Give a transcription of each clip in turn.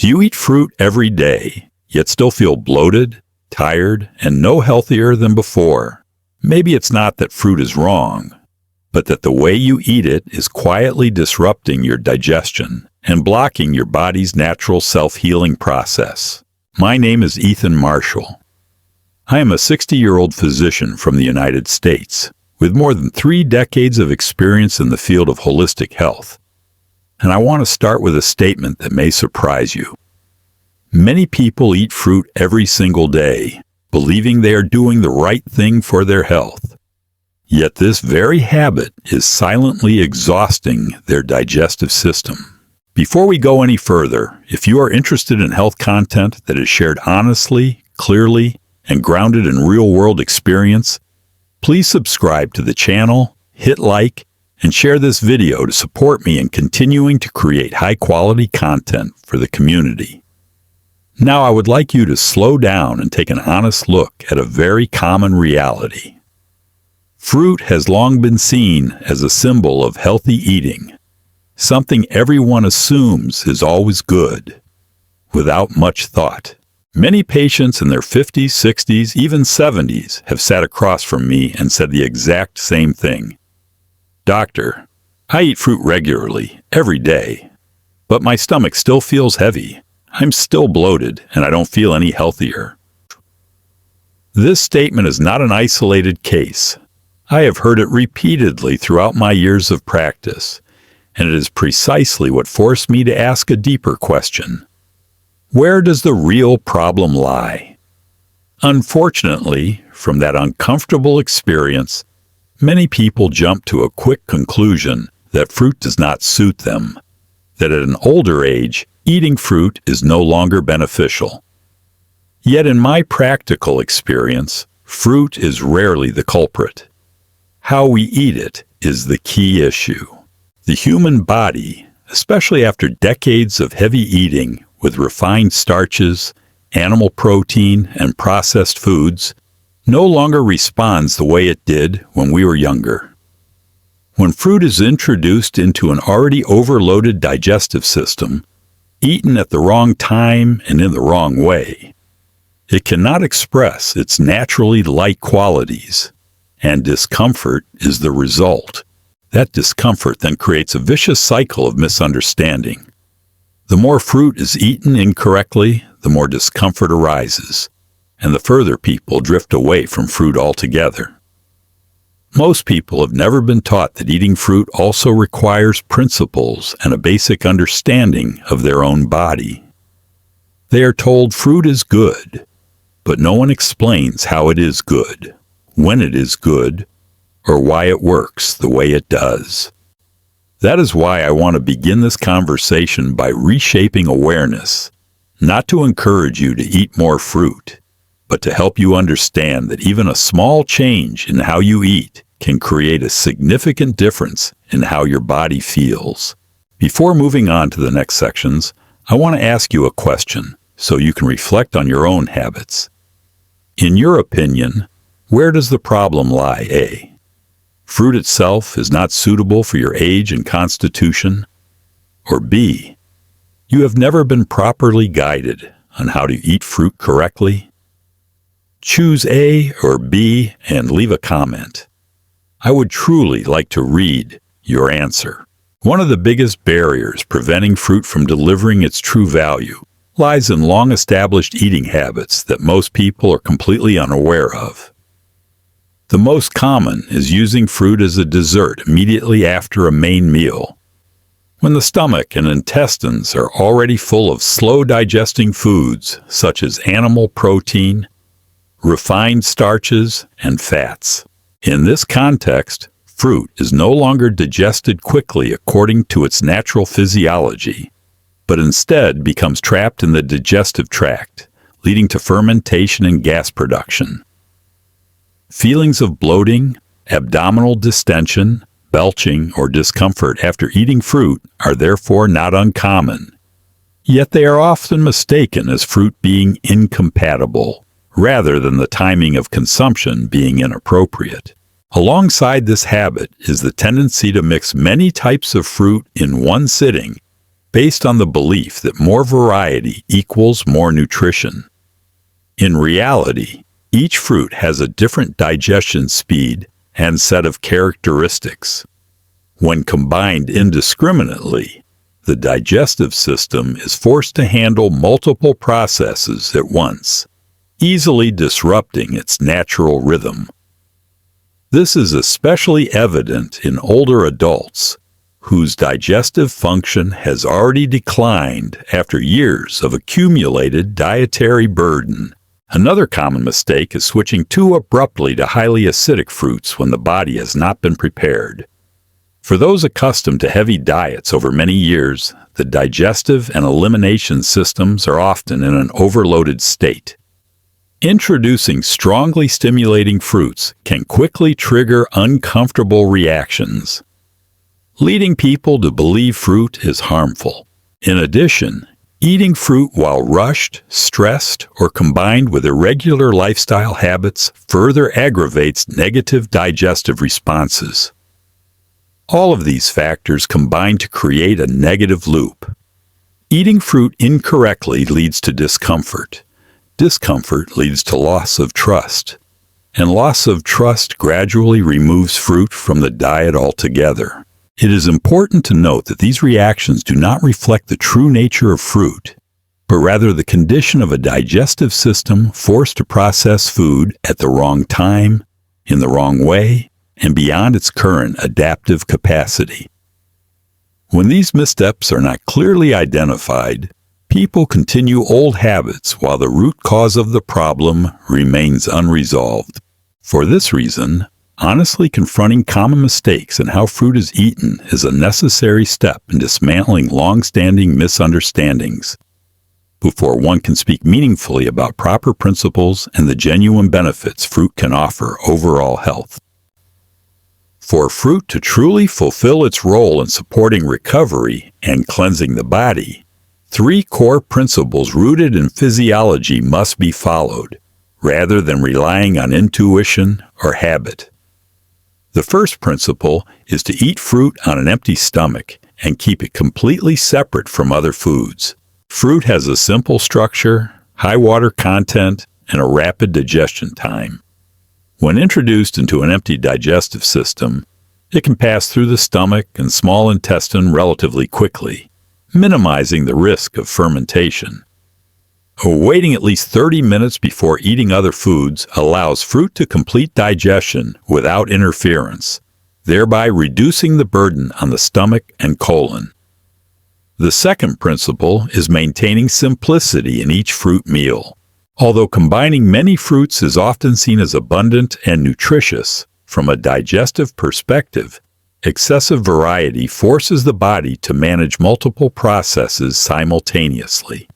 Do you eat fruit every day, yet still feel bloated, tired, and no healthier than before? Maybe it's not that fruit is wrong, but that the way you eat it is quietly disrupting your digestion and blocking your body's natural self-healing process. My name is Ethan Marshall. I am a 60-year-old physician from the United States with more than 3 decades of experience in the field of holistic health. And I want to start with a statement that may surprise you. Many people eat fruit every single day, believing they are doing the right thing for their health. Yet this very habit is silently exhausting their digestive system. Before we go any further, if you are interested in health content that is shared honestly, clearly, and grounded in real-world experience, please subscribe to the channel, hit like, and share this video to support me in continuing to create high-quality content for the community. Now I would like you to slow down and take an honest look at a very common reality. Fruit has long been seen as a symbol of healthy eating, something everyone assumes is always good, without much thought. Many patients in their 50s, 60s, even 70s have sat across from me and said the exact same thing. Doctor, I eat fruit regularly, every day, but my stomach still feels heavy. I'm still bloated and I don't feel any healthier. This statement is not an isolated case. I have heard it repeatedly throughout my years of practice, and it is precisely what forced me to ask a deeper question. Where does the real problem lie? Unfortunately, from that uncomfortable experience, many people jump to a quick conclusion that fruit does not suit them, that at an older age, eating fruit is no longer beneficial. Yet in my practical experience, fruit is rarely the culprit. How we eat it is the key issue. The human body, especially after decades of heavy eating with refined starches, animal protein, and processed foods, no longer responds the way it did when we were younger. When fruit is introduced into an already overloaded digestive system, eaten at the wrong time and in the wrong way, it cannot express its naturally light qualities, and discomfort is the result. That discomfort then creates a vicious cycle of misunderstanding. The more fruit is eaten incorrectly, the more discomfort arises, and the further people drift away from fruit altogether. Most people have never been taught that eating fruit also requires principles and a basic understanding of their own body. They are told fruit is good, but no one explains how it is good, when it is good, or why it works the way it does. That is why I want to begin this conversation by reshaping awareness, not to encourage you to eat more fruit, but to help you understand that even a small change in how you eat can create a significant difference in how your body feels. Before moving on to the next sections, I want to ask you a question so you can reflect on your own habits. In your opinion, where does the problem lie? A. Fruit itself is not suitable for your age and constitution? Or B. You have never been properly guided on how to eat fruit correctly? Choose A or B and leave a comment. I would truly like to read your answer. One of the biggest barriers preventing fruit from delivering its true value lies in long-established eating habits that most people are completely unaware of. The most common is using fruit as a dessert immediately after a main meal, when the stomach and intestines are already full of slow-digesting foods such as animal protein, refined starches, and fats. In this context, fruit is no longer digested quickly according to its natural physiology, but instead becomes trapped in the digestive tract, leading to fermentation and gas production. Feelings of bloating, abdominal distension, belching, or discomfort after eating fruit are therefore not uncommon. Yet they are often mistaken as fruit being incompatible, rather than the timing of consumption being inappropriate. Alongside this habit is the tendency to mix many types of fruit in one sitting based on the belief that more variety equals more nutrition. In reality, each fruit has a different digestion speed and set of characteristics. When combined indiscriminately, the digestive system is forced to handle multiple processes at once, easily disrupting its natural rhythm. This is especially evident in older adults, whose digestive function has already declined after years of accumulated dietary burden. Another common mistake is switching too abruptly to highly acidic fruits when the body has not been prepared. For those accustomed to heavy diets over many years, the digestive and elimination systems are often in an overloaded state. Introducing strongly stimulating fruits can quickly trigger uncomfortable reactions, leading people to believe fruit is harmful. In addition, eating fruit while rushed, stressed, or combined with irregular lifestyle habits further aggravates negative digestive responses. All of these factors combine to create a negative loop. Eating fruit incorrectly leads to discomfort. Discomfort leads to loss of trust. And loss of trust gradually removes fruit from the diet altogether. It is important to note that these reactions do not reflect the true nature of fruit, but rather the condition of a digestive system forced to process food at the wrong time, in the wrong way, and beyond its current adaptive capacity. When these missteps are not clearly identified, people continue old habits while the root cause of the problem remains unresolved. For this reason, honestly confronting common mistakes in how fruit is eaten is a necessary step in dismantling long-standing misunderstandings before one can speak meaningfully about proper principles and the genuine benefits fruit can offer overall health. For fruit to truly fulfill its role in supporting recovery and cleansing the body, 3 core principles rooted in physiology must be followed, rather than relying on intuition or habit. The first principle is to eat fruit on an empty stomach and keep it completely separate from other foods. Fruit has a simple structure, high water content, and a rapid digestion time. When introduced into an empty digestive system, it can pass through the stomach and small intestine relatively quickly, minimizing the risk of fermentation. Waiting at least 30 minutes before eating other foods allows fruit to complete digestion without interference, thereby reducing the burden on the stomach and colon. The second principle is maintaining simplicity in each fruit meal. Although combining many fruits is often seen as abundant and nutritious, from a digestive perspective, excessive variety forces the body to manage multiple processes simultaneously.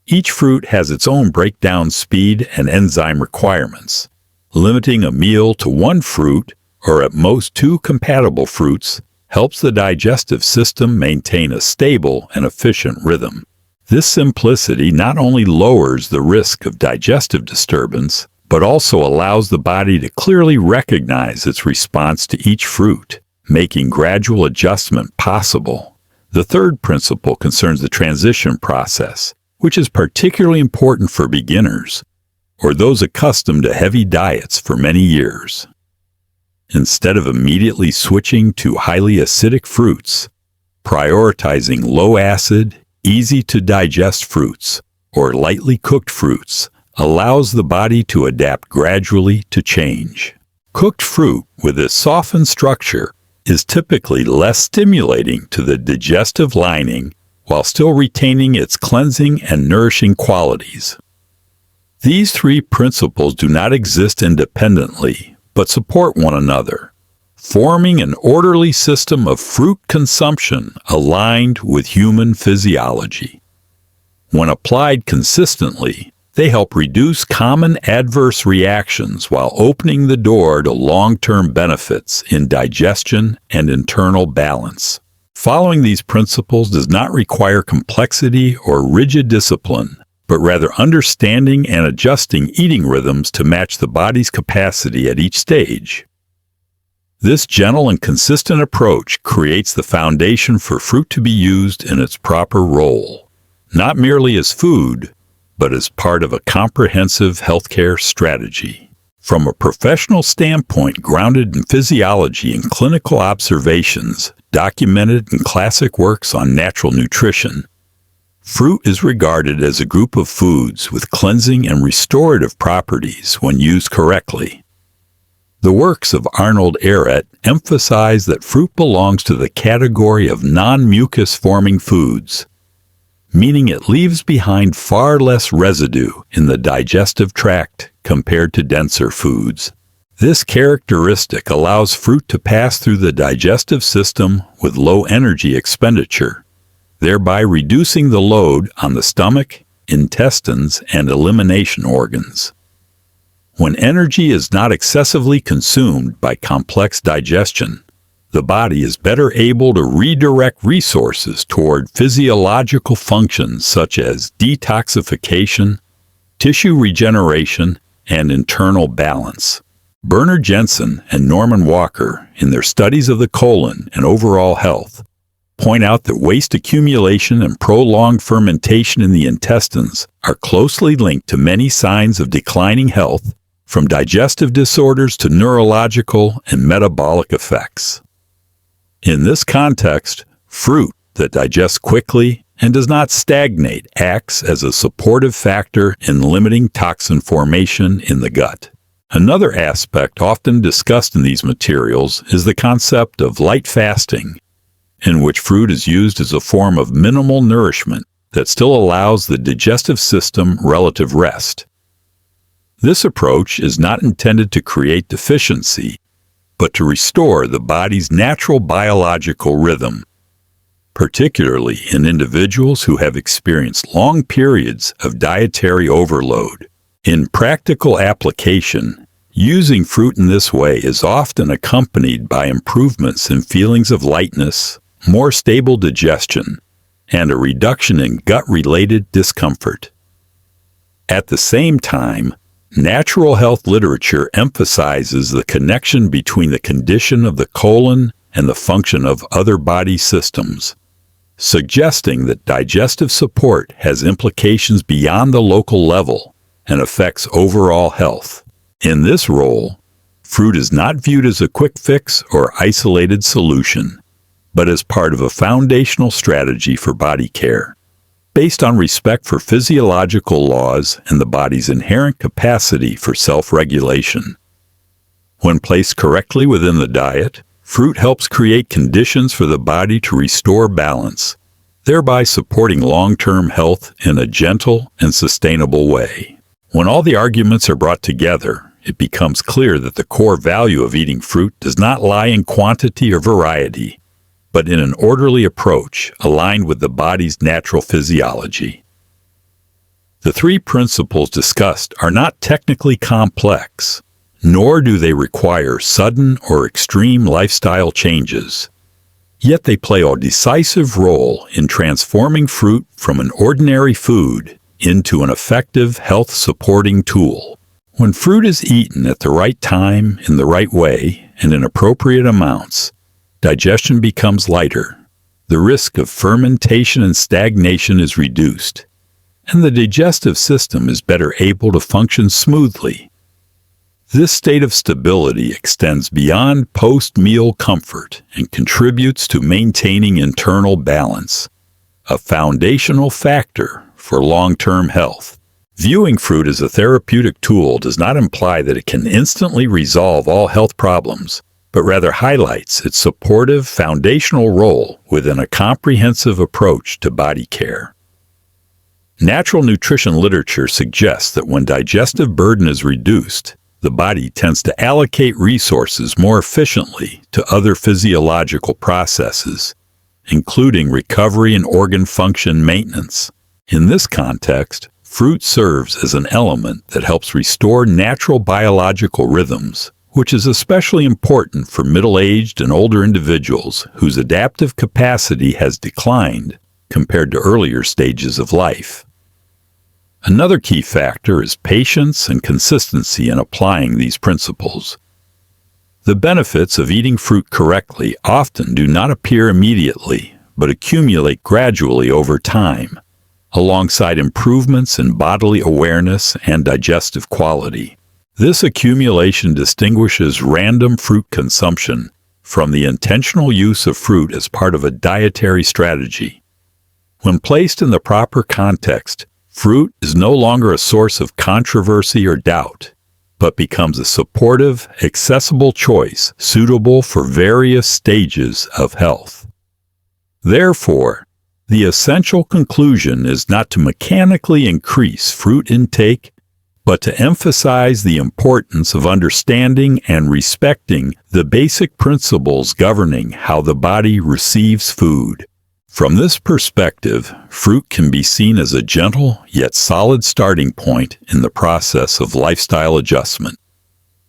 Each fruit has its own breakdown speed and enzyme requirements. Limiting a meal to 1 fruit, or at most 2 compatible fruits, helps the digestive system maintain a stable and efficient rhythm. This simplicity not only lowers the risk of digestive disturbance, but also allows the body to clearly recognize its response to each fruit, making gradual adjustment possible. The third principle concerns the transition process, which is particularly important for beginners, or those accustomed to heavy diets for many years. Instead of immediately switching to highly acidic fruits, prioritizing low-acid, easy-to-digest fruits, or lightly cooked fruits, allows the body to adapt gradually to change. Cooked fruit with its softened structure is typically less stimulating to the digestive lining while still retaining its cleansing and nourishing qualities. These 3 principles do not exist independently, but support one another, forming an orderly system of fruit consumption aligned with human physiology. When applied consistently, they help reduce common adverse reactions while opening the door to long-term benefits in digestion and internal balance. Following these principles does not require complexity or rigid discipline, but rather understanding and adjusting eating rhythms to match the body's capacity at each stage. This gentle and consistent approach creates the foundation for fruit to be used in its proper role, not merely as food, but as part of a comprehensive healthcare strategy. From a professional standpoint grounded in physiology and clinical observations documented in classic works on natural nutrition, fruit is regarded as a group of foods with cleansing and restorative properties when used correctly. The works of Arnold Ehret emphasize that fruit belongs to the category of non-mucus forming foods, meaning it leaves behind far less residue in the digestive tract compared to denser foods. This characteristic allows fruit to pass through the digestive system with low energy expenditure, thereby reducing the load on the stomach, intestines, and elimination organs. When energy is not excessively consumed by complex digestion, the body is better able to redirect resources toward physiological functions such as detoxification, tissue regeneration, and internal balance. Bernard Jensen and Norman Walker, in their studies of the colon and overall health, point out that waste accumulation and prolonged fermentation in the intestines are closely linked to many signs of declining health, from digestive disorders to neurological and metabolic effects. In this context, fruit that digests quickly and does not stagnate acts as a supportive factor in limiting toxin formation in the gut. Another aspect often discussed in these materials is the concept of light fasting, in which fruit is used as a form of minimal nourishment that still allows the digestive system relative rest. This approach is not intended to create deficiency, but to restore the body's natural biological rhythm, particularly in individuals who have experienced long periods of dietary overload. In practical application, using fruit in this way is often accompanied by improvements in feelings of lightness, more stable digestion, and a reduction in gut-related discomfort. At the same time, natural health literature emphasizes the connection between the condition of the colon and the function of other body systems, suggesting that digestive support has implications beyond the local level and affects overall health. In this role, fruit is not viewed as a quick fix or isolated solution, but as part of a foundational strategy for body care, based on respect for physiological laws and the body's inherent capacity for self-regulation. When placed correctly within the diet, fruit helps create conditions for the body to restore balance, thereby supporting long-term health in a gentle and sustainable way. When all the arguments are brought together, it becomes clear that the core value of eating fruit does not lie in quantity or variety, but in an orderly approach aligned with the body's natural physiology. The three principles discussed are not technically complex, nor do they require sudden or extreme lifestyle changes. Yet they play a decisive role in transforming fruit from an ordinary food into an effective health-supporting tool. When fruit is eaten at the right time, in the right way, and in appropriate amounts, digestion becomes lighter, the risk of fermentation and stagnation is reduced, and the digestive system is better able to function smoothly. This state of stability extends beyond post-meal comfort and contributes to maintaining internal balance, a foundational factor for long-term health. Viewing fruit as a therapeutic tool does not imply that it can instantly resolve all health problems, but rather highlights its supportive foundational role within a comprehensive approach to body care. Natural nutrition literature suggests that when digestive burden is reduced, the body tends to allocate resources more efficiently to other physiological processes, including recovery and organ function maintenance. In this context, fruit serves as an element that helps restore natural biological rhythms, which is especially important for middle-aged and older individuals whose adaptive capacity has declined compared to earlier stages of life. Another key factor is patience and consistency in applying these principles. The benefits of eating fruit correctly often do not appear immediately, but accumulate gradually over time, alongside improvements in bodily awareness and digestive quality. This accumulation distinguishes random fruit consumption from the intentional use of fruit as part of a dietary strategy. When placed in the proper context, fruit is no longer a source of controversy or doubt, but becomes a supportive, accessible choice suitable for various stages of health. Therefore, the essential conclusion is not to mechanically increase fruit intake, but to emphasize the importance of understanding and respecting the basic principles governing how the body receives food. From this perspective, fruit can be seen as a gentle yet solid starting point in the process of lifestyle adjustment,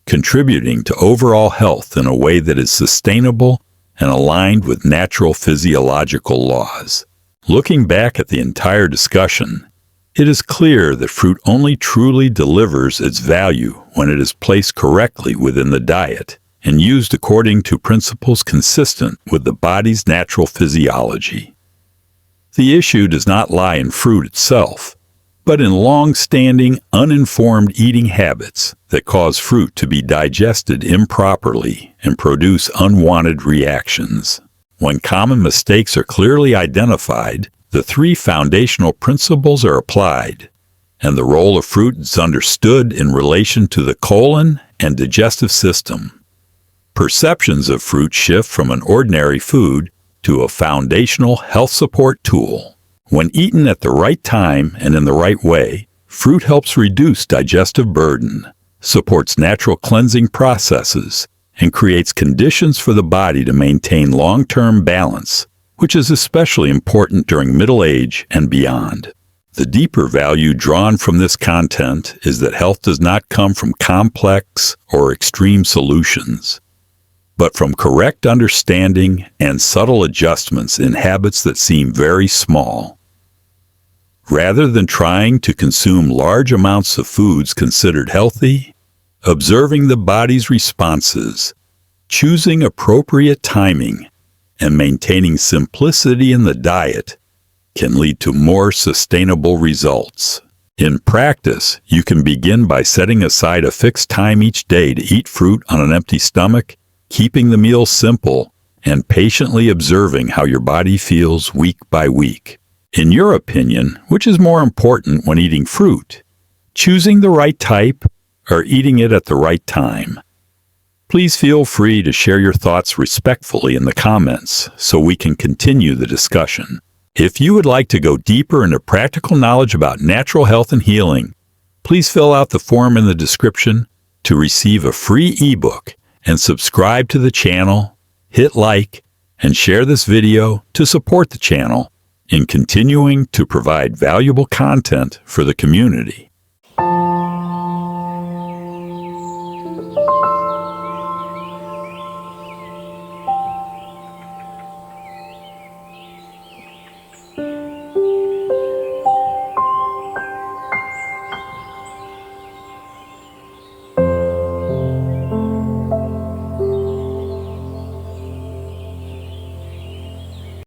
contributing to overall health in a way that is sustainable and aligned with natural physiological laws. Looking back at the entire discussion, it is clear that fruit only truly delivers its value when it is placed correctly within the diet and used according to principles consistent with the body's natural physiology. The issue does not lie in fruit itself, but in long-standing, uninformed eating habits that cause fruit to be digested improperly and produce unwanted reactions. When common mistakes are clearly identified, the three foundational principles are applied, and the role of fruit is understood in relation to the colon and digestive system. Perceptions of fruit shift from an ordinary food to a foundational health support tool. When eaten at the right time and in the right way, fruit helps reduce digestive burden, supports natural cleansing processes, and creates conditions for the body to maintain long-term balance, which is especially important during middle age and beyond. The deeper value drawn from this content is that health does not come from complex or extreme solutions, but from correct understanding and subtle adjustments in habits that seem very small. Rather than trying to consume large amounts of foods considered healthy, observing the body's responses, choosing appropriate timing, and maintaining simplicity in the diet can lead to more sustainable results. In practice, you can begin by setting aside a fixed time each day to eat fruit on an empty stomach, keeping the meal simple, and patiently observing how your body feels week by week. In your opinion, which is more important when eating fruit? Choosing the right type or eating it at the right time? Please feel free to share your thoughts respectfully in the comments so we can continue the discussion. If you would like to go deeper into practical knowledge about natural health and healing, please fill out the form in the description to receive a free ebook and subscribe to the channel, hit like, and share this video to support the channel in continuing to provide valuable content for the community.